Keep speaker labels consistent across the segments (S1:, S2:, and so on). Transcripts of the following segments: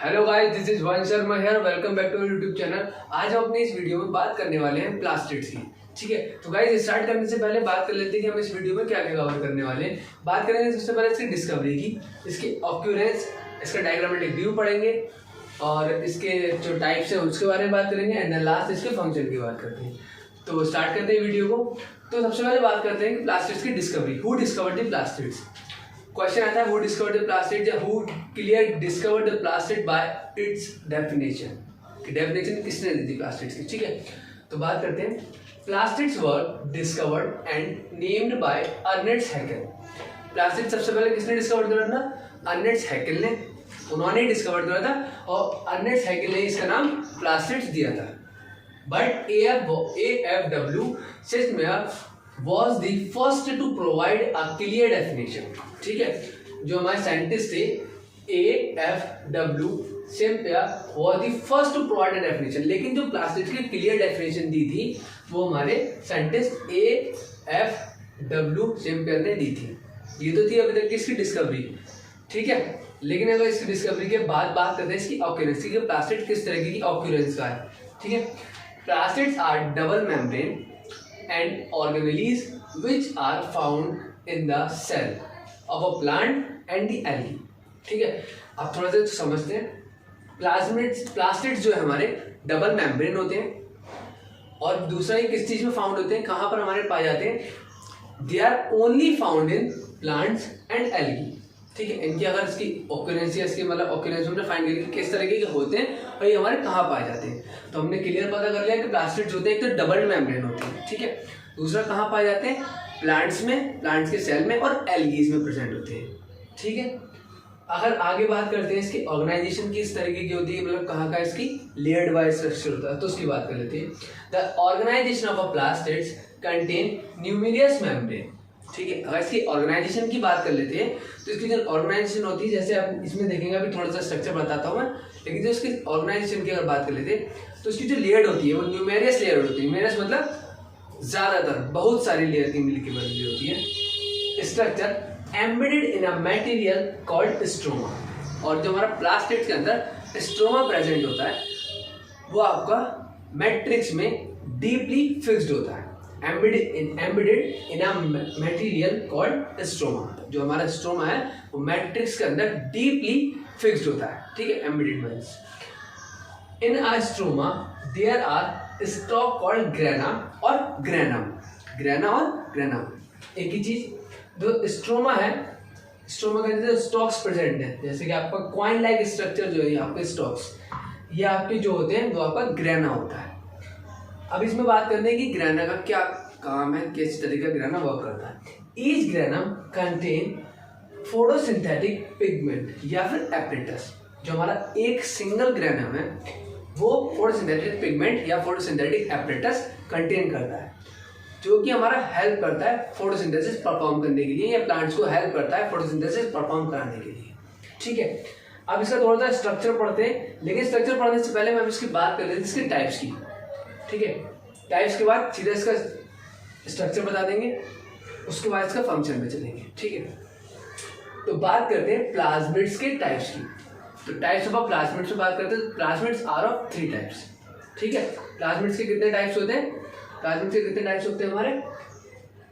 S1: Hello guys, this is वन शर्मा हियर। Welcome back to YouTube channel. आज हम अपने इस वीडियो में बात करने वाले हैं प्लास्टिड्स की। ठीक है, तो गाइस स्टार्ट करने से पहले बात कर लेते हैं कि हम इस वीडियो में क्या क्या कवर करने वाले हैं। बात करेंगे सबसे पहले इसकी डिस्कवरी की, इसकी ऑक्यूरेंस, इसका डायग्रामेटिक व्यू पढ़ेंगे और इसके जो टाइप्स है उसके बारे में बात करेंगे एंड लास्ट इसके फंक्शन की बात करते हैं। तो स्टार्ट करते हैं वीडियो को। तो सबसे पहले बात करते हैं कि प्लास्टिड्स की discovery. Who discovered the plastids? Question आता है हु डिस्कवर्ड द प्लास्टिड या who clear discovered the plastid bye it's definition. कि डेफिनेशन किसने दी थी प्लास्टिड्स की? ठीक है, तो बात करते हैं। Plastids were discovered and named by Ernest Haeckel. Plastid सबसे पहले किसने डिस्कवर करा था? अर्नेस्ट हैकेल ने। उन्होंने डिस्कवर करा था और अर्नेस्ट हैकेल ने इसका नाम प्लास्टिड्स दिया था। But AFW सिस्मेयर was the first to provide a clear definition। ठीक है, जो हमारे साइंटिस्ट थे AFW सिस्मेयर was the first to provide a definition। लेकिन जो प्लास्टिड की क्लियर डेफिनेशन दी थी वो हमारे साइंटिस्ट AFW सिस्मेयर ने दी थी। ये तो थी अभी तक किसकी डिस्कवरी। ठीक है, लेकिन अगर इसकी डिस्कवरी के बाद बात करते हैं इसकी ऑक्यूरेंस की, प्लास्टिड किस तरीके की ऑक्यूरेंस का है। ठीक है, plastids are double membrane and organelles which are found in the cell of a plant and the algae। ठीक है, अब थोड़ा सा समझते हैं। प्लास्टिड्स जो है हमारे डबल मेम्ब्रेन होते हैं और दूसरा ये किस चीज में फाउंड होते हैं, कहाँ पर हमारे पाए जाते हैं? They are only found in plants and algae. ठीक है, इनकी अगर इसकी ऑक्यूरेंस या इसकी मतलब ऑक्यूरेंस हमने फाइंड करी कि किस तरीके के होते हैं और ये हमारे कहाँ पाए जाते हैं, तो हमने क्लियर पता कर लिया कि प्लास्टिड्स होते हैं एक तो डबल मेम्ब्रेन होते हैं। ठीक है, दूसरा कहाँ पाए जाते हैं? प्लांट्स में, प्लांट्स के सेल में और एल्गीज में प्रेजेंट होते हैं। ठीक है, अगर आगे बात करते हैं इसकी ऑर्गेनाइजेशन की, इस तरीके की होती है, मतलब कहाँ का इसकी लेयर्ड वाइज स्ट्रक्चर होता है, तो उसकी बात कर लेते हैं। The organisation of a plastids contain numerous membrane. ठीक है, अगर इसकी ऑर्गेनाइजेशन की बात कर लेते हैं तो इसकी जो ऑर्गेनाइजेशन होती है, जैसे आप इसमें देखेंगे, अभी थोड़ा सा स्ट्रक्चर बताता हूँ मैं, लेकिन जो इसकी ऑर्गेनाइजेशन की अगर बात कर लेते हैं तो इसकी जो लेयर होती है वो न्यूमेरियस लेयर होती है। न्यूमेरियस मतलब ज्यादातर, बहुत सारी लेयर की मिलकर बनी होती है। Structure embedded in a material called stroma. और जो हमारा प्लास्टिड के अंदर स्ट्रोमा प्रेजेंट होता है वो आपका मैट्रिक्स में डीपली फिक्स्ड होता है। Embedded in a material called stroma. जो हमारा स्ट्रोमा है वो मैट्रिक्स के अंदर डीपली फिक्स्ड होता है। ठीक है, embedded means in a stroma there are stock called grana और ग्रेनम। ग्रेना और ग्रेनम एक ही चीज। जो स्ट्रोमा है, स्ट्रोमा के अंदर स्टॉक्स प्रेजेंट है, जैसे कि आपका कॉइन लाइक स्ट्रक्चर जो है आपके स्टॉक्स, ये आपके जो होते हैं वो आपका ग्रेना होता है। अब इसमें बात करते हैं कि ग्रेना का क्या काम है, किस तरीके का ग्रेना वर्क करता है। Each granum contain photosynthetic pigment या फिर एपरेटस। जो हमारा एक सिंगल ग्रेनम है वो फोटोसिंथेटिक पिगमेंट या फोटोसिंथेटिक एपरेटस कंटेन करता है, जो कि हमारा हेल्प करता है फोटोसिंथेसिस परफॉर्म करने के लिए, या प्लांट्स को हेल्प करता है फोटोसिंथेसिस परफॉर्म कराने के लिए। ठीक है, अब इसका थोड़ा सा स्ट्रक्चर पढ़ते हैं, लेकिन स्ट्रक्चर पढ़ने से पहले मैं इसकी बात कर लेते हैं इसके टाइप्स की। ठीक है, टाइप्स के बाद सीधा इसका स्ट्रक्चर बता देंगे, उसके बाद इसका फंक्शन में चलेंगे। ठीक है, तो बात करते हैं प्लाज्मिड्स के टाइप्स की। तो टाइप्स ऑफ प्लाज्मिड्स में बात करते हैं। Plasmids are of 3 types. ठीक है, प्लाज्मिड्स के कितने टाइप्स होते हैं? प्लाज्मिड्स के कितने टाइप्स होते हैं हमारे?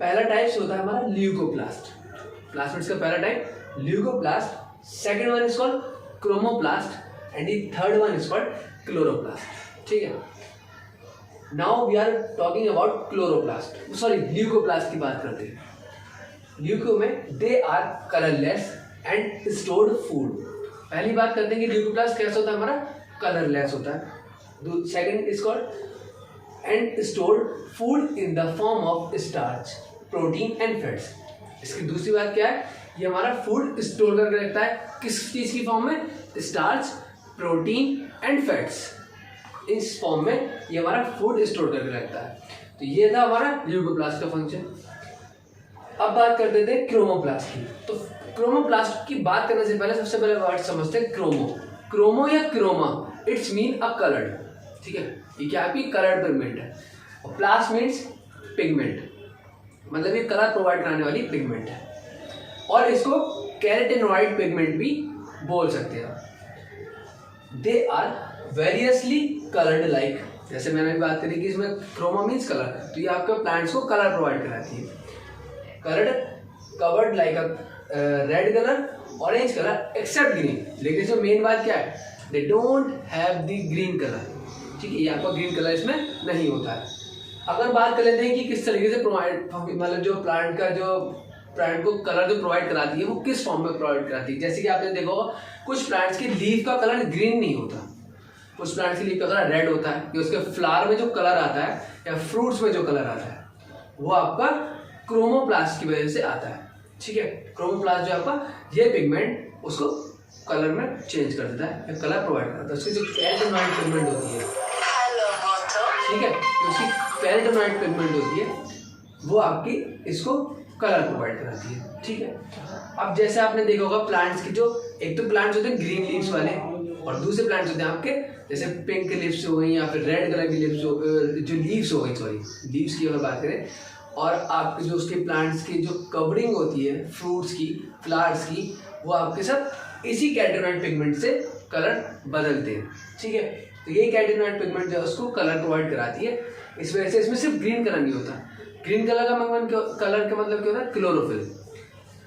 S1: पहला टाइप्स होता है हमारा ल्यूकोप्लास्ट। प्लाज्मिड्स का पहला type leucoplast, second one is called chromoplast and the third one is called chloroplast. ठीक है, now we are talking about chloroplast, sorry leucoplast की बात करते हैं। ल्यूको में they are colourless and stored food. पहली बात करते हैं कि ल्यूकोप्लास्ट कैसा होता है हमारा? कलरलेस होता है। Second is called and stored food in the form of starch, protein and fats. इसकी दूसरी बात क्या है? ये हमारा फूड स्टोर करके रखता है किस चीज की फॉर्म में? Starch, protein and fats. इस फॉर्म में ये हमारा फूड स्टोर करके रखता है। तो ये था हमारा ल्यूकोप्लास्ट का फंक्शन। अब बात कर देते हैं क्रोमोप्लास्ट की। तो क्रोमोप्लास्ट की बात करने से पहले सबसे पहले वर्ड समझते हैं क्रोमो। क्रोमो या chroma, it's mean a coloured. ठीक है, ये क्या आपकी कलर्ड पिगमेंट है। और प्लास्ट मीन्स पिगमेंट, मतलब ये कलर प्रोवाइड कराने वाली पिगमेंट है, और इसको कैरोटेनॉइड पिगमेंट भी बोल सकते हैं। They are variously coloured like, जैसे मैंने अभी बात करी कि इसमें क्रोमा मीन्स कलर, तो ये आपके प्लांट्स को कलर प्रोवाइड कराती है। Coloured covered like a red colour, orange colour except green, लेकिन इसमें मेन बात क्या है, they don't have the green colour, ठीक है, ये आपका ग्रीन कलर इसमें नहीं होता है। अगर बात कर लेते हैं कि किस तरीके से प्रोवाइड, मतलब जो प्लांट का जो प्लांट को कलर जो प्रोवाइड कराती है वो किस फॉर्म में प्रोवाइड कराती है, जैसे कि आपने देखा होगा कुछ प्लांट्स की लीफ का कलर ग्रीन नहीं होता, कुछ प्लांट्स की लीफ का कलर रेड होता है, या उसके फ्लावर में जो कलर आता है या फ्रूट्स में जो कलर आता है वो आपका क्रोमोप्लास्ट की वजह से आता है, ठीक है। क्रोमोप्लास्ट जो आपका ये पिगमेंट उसको कलर में चेंज कर देता है या कलर प्रोवाइड करता है, उसकी जो कैरोटीनॉइड पिगमेंट होती है, ठीक है, उसकी कैरोटीनॉइड पिगमेंट होती है वो आपकी इसको कलर प्रोवाइड कराती है, ठीक है। अब जैसे आपने देखा होगा प्लांट्स की जो, एक तो प्लांट्स होते हैं ग्रीन लीव्स वाले और दूसरे प्लांट्स होते हैं आपके जैसे पिंक लीव्स हो गई या फिर रेड कलर की लीव्स, जो लीव्स हो गई, सॉरी लीव्स की अगर बात करें, और आपके जो उसके प्लांट्स की जो कवरिंग होती है फ्रूट्स की, फ्लावर्स की, वो आपके साथ इसी कैरोटीनॉइड पिगमेंट से कलर बदलते हैं, ठीक है। तो ये कैरोटीनॉइड पिगमेंट जो है उसको कलर प्रोवाइड कराती है, इस वजह से इसमें सिर्फ ग्रीन कलर नहीं होता। ग्रीन कलर का कलर का मतलब क्या होता है, क्लोरोफिल।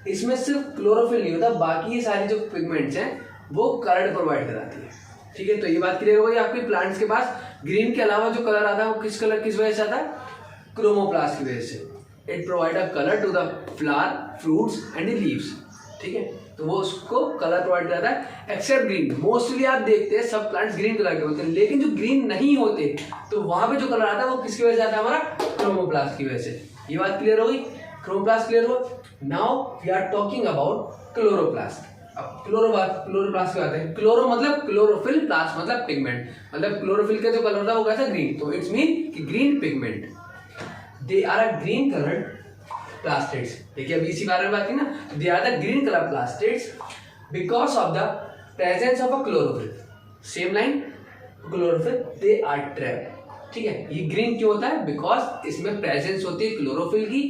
S1: इसमें सिर्फ क्लोरोफिल नहीं होता, बाकी ये सारी जो पिगमेंट्स हैं वो कलर प्रोवाइड कराती है, ठीक है। तो ये बात क्लियर हो गई आपके प्लांट्स के पास ग्रीन के अलावा जो कलर आता है वो किस वजह से आता है, क्रोमोप्लास्ट की वजह से। It provide a colour to the flower, fruits and the leaves, ठीक है। तो वो उसको कलर प्रोवाइड करता है एक्सेप्ट ग्रीन। मोस्टली आप देखते हैं सब प्लांट्स ग्रीन कलर के होते हैं, लेकिन जो ग्रीन नहीं होते तो वहां पे जो कलर आता है वो किसकी वजह से आता है, हमारा क्रोमोप्लास्ट की वजह से। ये बात क्लियर हो गई, क्रोमोप्लास्ट क्लियर हो। Now we are talking about chloroplast. अब क्लोरोप्लास्ट क्या आते हैं, क्लोरो मतलब क्लोरोफिल, प्लास्ट मतलब पिगमेंट, मतलब क्लोरोफिल का जो कलर होता है वो कैसा ग्रीन, तो इट्स मीन कि green pigment, they are a green coloured plastids. देखिए अभी इसी बारे में बात की ना, they are the green colour plastids because of the presence of a chlorophyll. Same line, chlorophyll, they are trap, ठीक है। ये ग्रीन क्यों होता है, बिकॉज इसमें प्रेजेंस होती है क्लोरोफिल की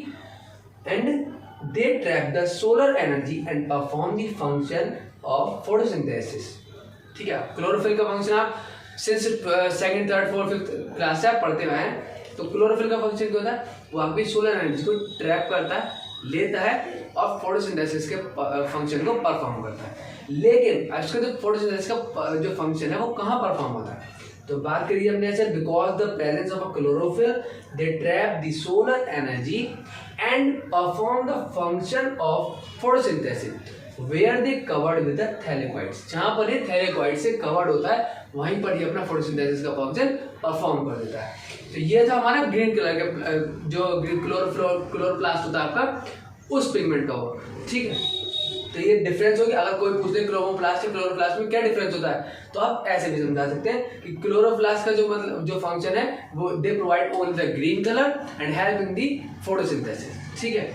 S1: and they trap the solar energy and perform the function of photosynthesis, ठीक है। क्लोरोफिल का फंक्शन आप since second, third, fourth, fifth class से आप पढ़ते हुए हैं, तो क्लोरोफिल का फंक्शन क्या होता है, वो आपकी सोलर एनर्जी को ट्रैप करता है, लेता है और फोटोसिंथेसिस के फंक्शन को परफॉर्म करता है। लेकिन इसका जो फोटोसिंथेसिस का जो फंक्शन है वो कहाँ परफॉर्म होता है, तो बात करिए हमने ऐसे, because the presence of a chlorophyll they trap the solar energy and perform the function of photosynthesis where they covered with the thylakoids. जहां पर ये थैलेकॉइड से कवर्ड होता है वहीं पर ये अपना फोटोसिंथेसिस का फंक्शन परफॉर्म कर देता है। तो ये था हमारा ग्रीन कलर का जो क्लोरोप्लास्ट होता है आपका उस पिगमेंट का वो, ठीक है। तो ये डिफरेंस हो गया। अगर कोई पूछते क्रोमोप्लास्ट और क्लोरोप्लास्ट में क्या डिफरेंस होता है, तो आप ऐसे भी समझा सकते हैं कि क्लोरोप्लास्ट का जो मतलब जो फंक्शन है वो they provide only the green colour and help in the photosynthesis, ठीक है।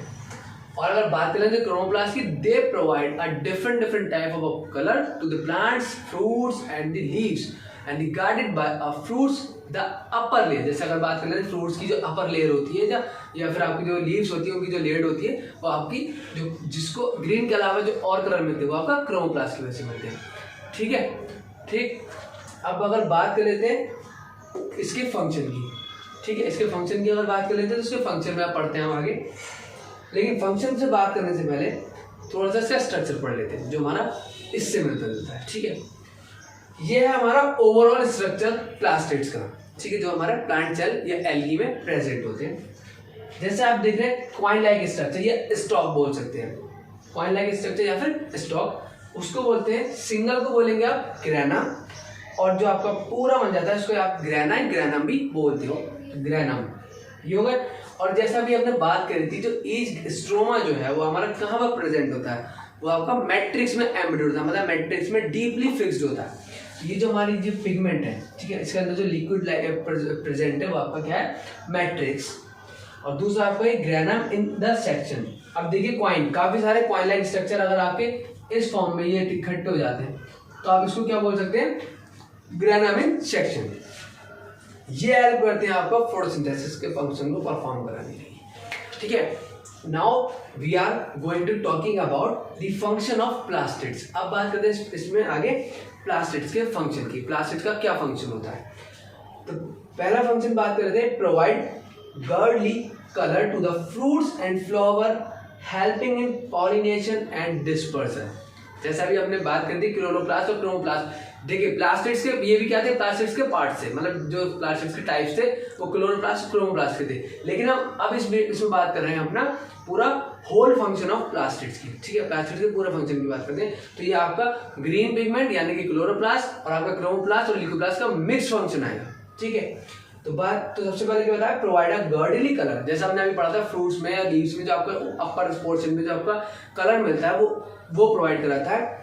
S1: और अगर बात करें तो क्रोमोप्लास्ट की, they provide a different type of colour to the plants, fruits and the leaves and guarded by a fruits the upper layer. जैसे अगर बात करें फ्रूट्स की जो अपर लेयर होती है या फिर आपकी जो लीव्स होती है उनकी जो लेयर होती है वो आपकी जो जिसको ग्रीन के अलावा जो और कलर मिलते हैं वो आपका क्रोमोप्लास्ट की वजह से मिलते हैं, ठीक है। ठीक, अब अगर बात कर लेते हैं इसके फंक्शन की, ठीक है, इसके फंक्शन की अगर बात कर लेते हैं तो इसके फंक्शन में आप पढ़ते हैं हम आगे, लेकिन फंक्शन से बात करने से पहले थोड़ा सा इसका स्ट्रक्चर पढ़ लेते हैं जो हमारा इससे मिलता जुलता है, ठीक है। ये है हमारा ओवरऑल स्ट्रक्चर प्लास्टिड्स का, ठीक है, जो हमारे प्लांट सेल या एल्गी में प्रेजेंट होते हैं। जैसे आप देख रहे हैं कॉइन लाइक स्ट्रक्चर या स्टॉक बोल सकते हैं, कॉइन लाइक स्ट्रक्चर या फिर स्टॉक, उसको बोलते हैं। सिंगल को बोलेंगे आप ग्रेना, और जो आपका पूरा बन जाता है उसको आप ग्रेना ग्रेनम भी बोलते हो, ग्रेनम ये हो गए। और जैसा भी हमने बात करी थी, जो ईज स्ट्रोमा जो है वो हमारा कहाँ पर प्रेजेंट होता है, वो आपका मैट्रिक्स में एम्बेडेड होता है, मतलब मैट्रिक्स में डीपली फिक्स्ड होता है। ये जो हमारी जो पिगमेंट है, ठीक है, इसके अंदर जो लिक्विड प्रेजेंट है वो आपका क्या है, मैट्रिक्स, और दूसरा आपका ये ग्रेनम इन द सेक्शन। अब देखिए कॉइन, काफी सारे कॉइन लाइक स्ट्रक्चर अगर आपके इस फॉर्म में ये इकट्ठे हो जाते हैं तो आप इसको क्या बोल सकते हैं, ग्रेनम इन सेक्शन। ये हेल्प करते हैं आपको फोटोसिंथेसिस के फंक्शन को परफॉर्म कराने के लिए, ठीक है। Now we are going to talking about the function of plastids. अब बात करते हैं इसमें आगे प्लास्टिड्स के फंक्शन की, प्लास्टिड्स का क्या फंक्शन होता है। तो पहला फंक्शन बात करते हैं, provide girdly colour to the fruits and flower helping in pollination and dispersion. जैसा अभी हमने बात कर दी क्लोरोप्लास्ट और क्रोमोप्लास्ट। देखिए प्लास्टिड्स के ये भी क्या थे, प्लास्टिड्स के पार्ट थे, मतलब जो प्लास्टिड्स के टाइप्स थे वो क्लोरोप्लास्ट क्रोमोप्लास्ट के थे। लेकिन हम अब इसमें बात कर रहे हैं अपना पूरा होल फंक्शन ऑफ प्लास्टिड्स की, ठीक है, प्लास्टिड्स के पूरा फंक्शन की बात करते हैं। तो ये आपका ग्रीन पिगमेंट यानी कि क्लोरोप्लास्ट और आपका क्रोमोप्लास्ट और ल्यूकोप्लास्ट का मिक्स फंक्शन आएगा, ठीक है। तो सबसे पहले क्या बताया, प्रोवाइड अ गर्डली कलर। जैसा हमने अभी पढ़ा था फ्रूट्स में या लीव्स में जो आपका अपर पोर्शन में जो आपका कलर मिलता है वो प्रोवाइड कराता है।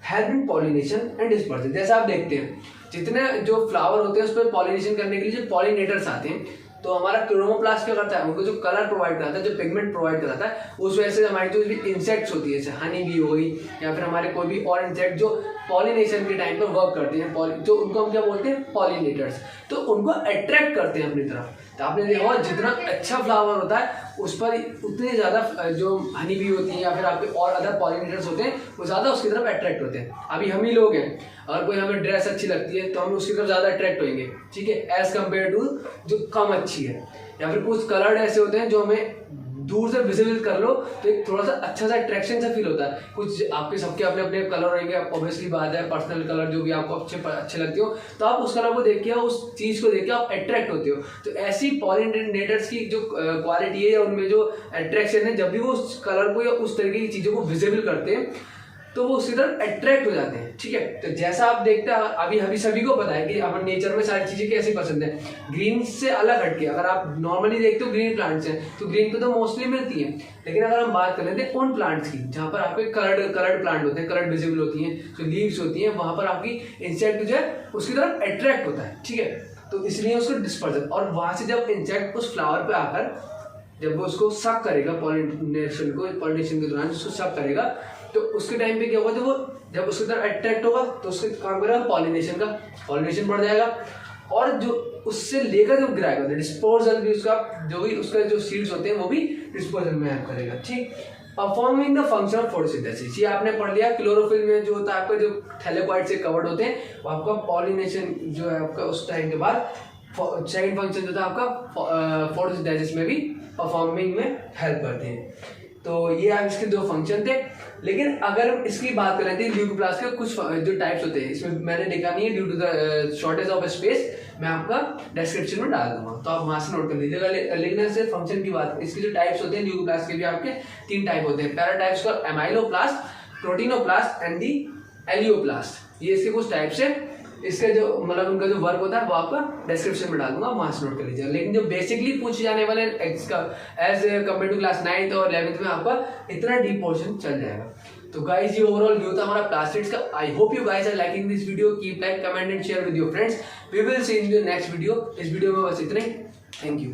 S1: Help in pollination and dispersion. जैसा आप देखते हैं जितने जो फ्लावर होते हैं उस पर पॉलिनेशन करने के लिए जो पॉलिनेटर्स आते हैं, तो हमारा क्रोमोप्लास्ट क्या करता है, उनको जो कलर प्रोवाइड कराता है, जो पिगमेंट प्रोवाइड कराता है, उस वजह से हमारी जो भी इंसेक्ट्स होती है, जैसे हनी बी हो गई या फिर हमारे कोई भी और इंसेक्ट जो पॉलिनेशन के टाइम पर वर्क करते हैं, जो उनको हम क्या बोलते हैं, पॉलिनेटर्स, तो उनको अट्रैक्ट करते हैं अपनी तरफ। तो आपने देखा जितना अच्छा फ्लावर होता है उस पर उतने ज़्यादा जो हनी बी होती है या फिर आपके और अदर पॉलिनेटर्स होते हैं वो ज़्यादा उसकी तरफ अट्रैक्ट होते हैं। अभी हम ही लोग हैं, अगर कोई हमें ड्रेस अच्छी लगती है तो हम उसकी तरफ ज़्यादा अट्रैक्ट होंगे, ठीक है, एज कम्पेयर टू जो कम अच्छी है। या फिर कुछ कलर ऐसे होते हैं जो हमें दूर से विजिबल कर लो तो एक थोड़ा सा अच्छा सा अट्रैक्शन सा फील होता है। कुछ आपके सबके अपने अपने कलर रहेंगे, ऑब्वियसली बात है, पर्सनल कलर जो भी आपको अच्छे लगते हो तो आप उस कलर को देख के उस चीज़ को देख के आप अट्रैक्ट होते हो। तो ऐसी पॉलिनेटर्स की जो क्वालिटी है या उनमें जो अट्रैक्शन है, जब भी वो उस कलर को या उस तरीके की चीज़ों को विजिबल करते हैं तो वो उसी तरह अट्रैक्ट हो जाते हैं, ठीक है। तो जैसा आप देखते हैं अभी सभी को पता है कि हमें नेचर में सारी चीजें कैसी पसंद है, ग्रीन से अलग हटके। अगर आप नॉर्मली देखते हो ग्रीन प्लांट्स हैं तो ग्रीन पे तो मोस्टली मिलती है, लेकिन अगर हम बात कर लेते हैं उन प्लांट्स की जहाँ पर आपके कलर्ड प्लांट होते हैं, कलर्ड विजिबल होती हैं, जो लीव्स होती हैं, वहां पर आपकी इंसेक्ट जो है उसकी तरफ अट्रैक्ट होता है, ठीक है। तो इसलिए उसको डिस्पर्सन, और वहां से जब इंसेक्ट उस फ्लावर पे आकर जब वो उसको सक करेगा, पॉलिनेशन के दौरान उसको सक करेगा, तो उसके टाइम पे क्या होगा, जब उसकी तरफ अट्रैक्ट होगा तो उसके काम करेगा पॉलिनेशन बढ़ जाएगा, और जो उससे लेकर जब गिराएगा डिस्पोजल भी उसका जो सीड्स होते हैं वो भी डिस्पोजल में हेल्प करेगा, ठीक। Performing the function of photosynthesis, ये आपने पढ़ लिया। क्लोरोफिल में जो होता है आपका, जो थैलेकोइड से कवर्ड होते हैं, वो आपका पॉलिनेशन जो है आपका उस टाइम के बाद सेकंड फंक्शन जो था आपका फोटोसिंथेसिस में भी परफॉर्मिंग में हेल्प करते हैं। तो ये आप इसके दो फंक्शन थे। लेकिन अगर हम इसकी बात करें तो ल्यूकोप्लास्ट के कुछ जो टाइप्स होते हैं, इसमें मैंने देखा नहीं है due to the shortage of space, मैं आपका डिस्क्रिप्शन में डाल दूंगा, तो आप वहां से नोट कर लीजिएगा। लेकिन सिर्फ फंक्शन की बात, इसके जो टाइप्स होते हैं ल्यूकोप्लास्ट के भी आपके 3 टाइप होते हैं। पहला टाइप्स का एमाइलोप्लास्ट, प्रोटीनोप्लास्ट एंड दी एलियोप्लास्ट, ये इसके कुछ टाइप्स है। इसका जो मतलब उनका जो वर्क होता है वो आपका डिस्क्रिप्शन में डाल दूंगा, वहां से नोट कर लीजिएगा। लेकिन जो बेसिकली पूछे जाने वाले इसका as compare to class 9th और 11th में आपका इतना डीप पोर्शन चल जाएगा। तो गाइस ये ओवरऑल व्यू था हमारा प्लास्टिड्स का। I hope you guys are liking this video, keep like, comment and share with your friends. We will see in the next video. इस वीडियो में बस इतना ही, थैंक यू।